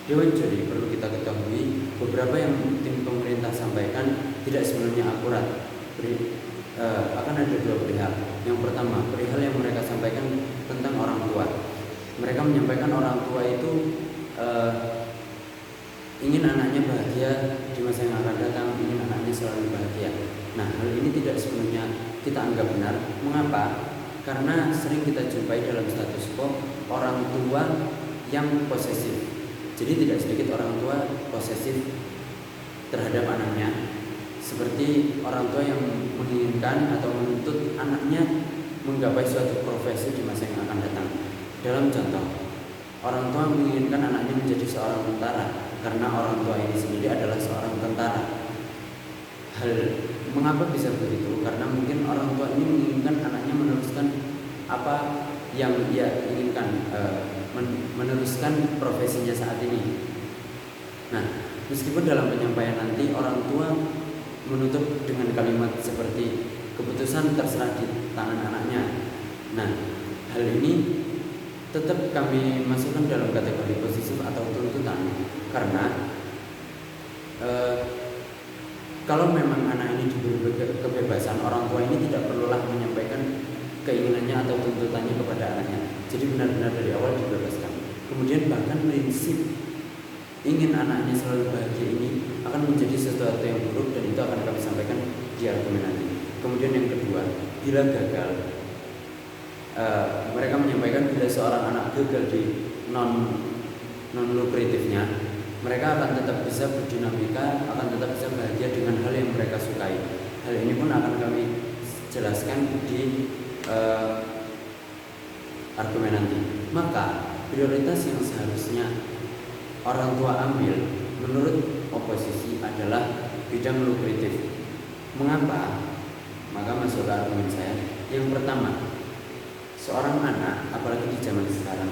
Dewan juri, perlu kita ketahui beberapa yang tim pemerintah sampaikan tidak sebenarnya akurat. Akan ada dua perihal. Yang pertama, perihal yang mereka sampaikan tentang orang tua. Mereka menyampaikan orang tua itu ingin anaknya bahagia di masa yang akan datang, ingin anaknya selalu bahagia. Nah, hal ini tidak sepenuhnya kita anggap benar. Mengapa? Karena sering kita jumpai dalam status quo orang tua yang posesif. Jadi tidak sedikit orang tua posesif terhadap anaknya, seperti orang tua yang menginginkan atau menuntut anaknya menggapai suatu profesi di masa yang akan datang. Dalam contoh, orang tua menginginkan anaknya menjadi seorang tentara karena orang tua ini sendiri adalah seorang tentara. Mengapa bisa begitu? Karena mungkin orang tua ini menginginkan anaknya meneruskan apa yang ia inginkan, meneruskan profesinya saat ini. Nah, meskipun dalam penyampaian nanti orang tua menutup dengan kalimat seperti keputusan terserah di tangan anaknya. Nah, hal ini tetap kami masukkan dalam kategori posesif atau tuntutan, karena kalau memang anak ini diberi kebebasan, orang tua ini tidak perlulah menyampaikan keinginannya atau tuntutannya kepada anaknya. Jadi benar-benar dari awal dibebaskan. Kemudian bahkan prinsip ingin anaknya selalu bahagia ini akan menjadi sesuatu yang buruk, dan itu akan kami sampaikan di argumen nanti. Kemudian yang kedua, bila gagal, mereka menyampaikan bila seorang anak gagal di non lukratifnya, mereka akan tetap bisa berdinamika, akan tetap bisa bahagia dengan hal yang mereka sukai. Hal ini pun akan kami jelaskan di argumen nanti. Maka prioritas yang seharusnya orang tua ambil menurut oposisi adalah bidang lukratif. Mengapa? Maka masuk ke argumen saya. Yang pertama, seorang anak, apalagi di zaman sekarang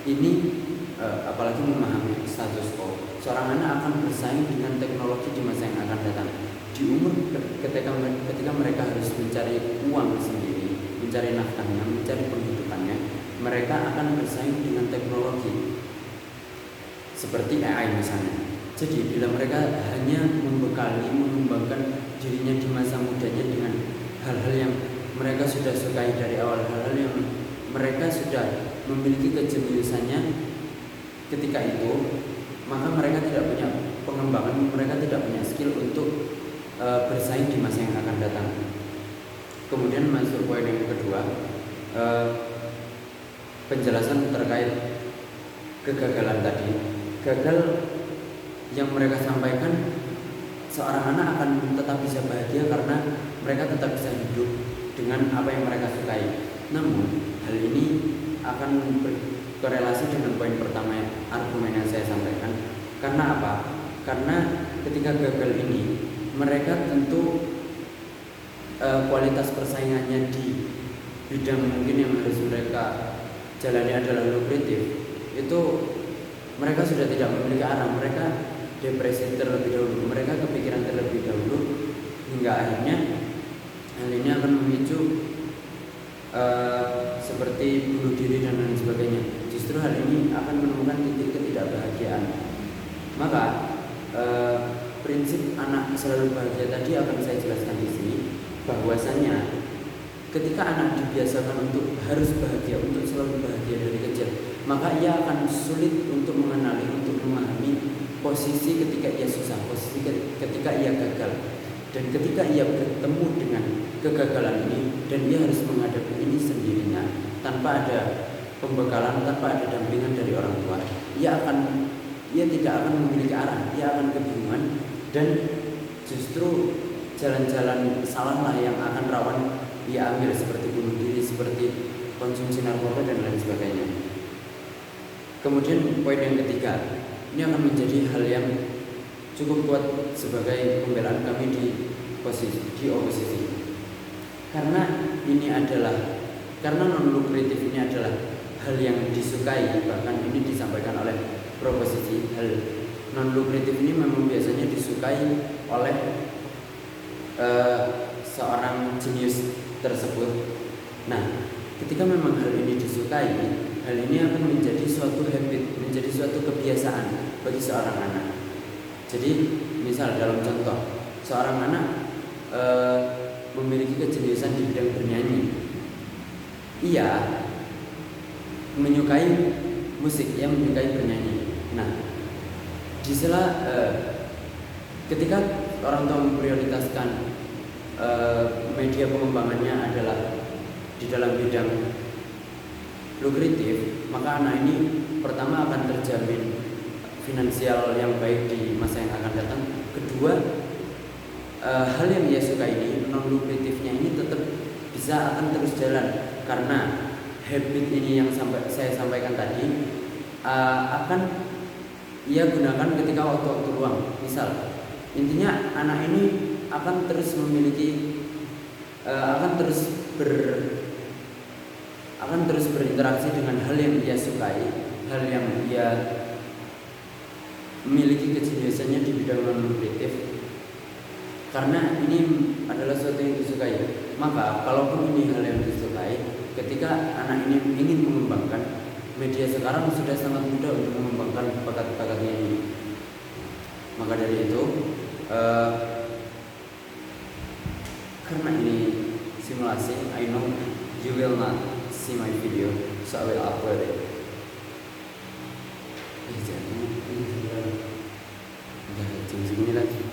ini, apalagi memahami status quo, seorang anak akan bersaing dengan teknologi di masa yang akan datang. Di umur ketika mereka harus mencari uang sendiri, mencari nafkahnya, mencari penghidupannya, mereka akan bersaing dengan teknologi seperti AI misalnya. Jadi bila mereka hanya mengembangkan dirinya di masa mudanya dengan hal-hal yang mereka sudah sukai dari awal, hal-hal yang mereka sudah memiliki kejeniusannya ketika itu, maka mereka tidak punya pengembangan, mereka tidak punya skill untuk bersaing di masa yang akan datang. Kemudian masuk poin yang kedua, penjelasan terkait kegagalan tadi. Gagal yang mereka sampaikan, seorang anak akan tetap bisa bahagia karena mereka tetap bisa hidup dengan apa yang mereka sukai. Namun hal ini akan berkorelasi dengan poin pertama argumen yang saya sampaikan. Karena apa? Karena ketika gagal ini, mereka tentu kualitas persaingannya di bidang mungkin yang harus mereka jalani adalah lukratif, itu mereka sudah tidak memiliki arah. Mereka depresi terlebih dahulu, mereka kepikiran terlebih dahulu, hingga akhirnya hal ini akan memicu seperti bunuh diri dan lain sebagainya. Justru hal ini akan menemukan titik ketidakbahagiaan. Maka prinsip anak selalu bahagia tadi akan saya jelaskan di sini, bahwasanya ketika anak dibiasakan untuk harus bahagia, untuk selalu bahagia dari kecil, maka ia akan sulit untuk mengenali, untuk memahami posisi ketika ia susah, posisi ketika ia gagal. Dan ketika ia bertemu dengan kegagalan ini, dan ia harus menghadapi ini sendirinya tanpa ada pembekalan, tanpa ada dampingan dari orang tua, ia tidak akan memiliki arah, ia akan kebingungan, dan justru jalan-jalan salah lah yang akan rawan ia ambil, seperti bunuh diri, seperti konsumsi narkoba dan lain sebagainya. Kemudian poin yang ketiga, ini akan menjadi hal yang cukup kuat sebagai pembelaan kami di oposisi. Karena non lukratif ini adalah hal yang disukai, bahkan ini disampaikan oleh proposisi. Hal non lukratif ini memang biasanya disukai oleh seorang jenius tersebut. Nah, ketika memang hal ini disukai, hal ini akan menjadi suatu habit, menjadi suatu kebiasaan bagi seorang anak. Jadi misal dalam contoh, seorang anak memiliki kejeniusan di bidang bernyanyi. Ia menyukai musik, ia menyukai bernyanyi. Nah, di sela ketika orang tua memprioritaskan media pengembangannya adalah di dalam bidang lukratif, maka anak ini pertama akan terjamin finansial yang baik di masa yang akan datang. Kedua, hal yang dia suka ini, non lukratifnya ini tetap bisa akan terus jalan, karena habit ini yang saya sampaikan tadi akan ia gunakan ketika waktu-waktu luang. Misal, intinya anak ini akan terus memiliki akan terus berinteraksi dengan hal yang dia sukai, hal yang dia memiliki kejeniusannya di bidang non lukratif, karena ini adalah sesuatu yang disukai. Maka kalaupun ini hal yang disukai, ketika anak ini ingin mengembangkan, media sekarang sudah sangat mudah untuk mengembangkan bakat-bakatnya ini. Maka dari itu, karena ini simulasi, I know you will not see my video, so I will upload it. Jadi ini sudah jam segini lagi.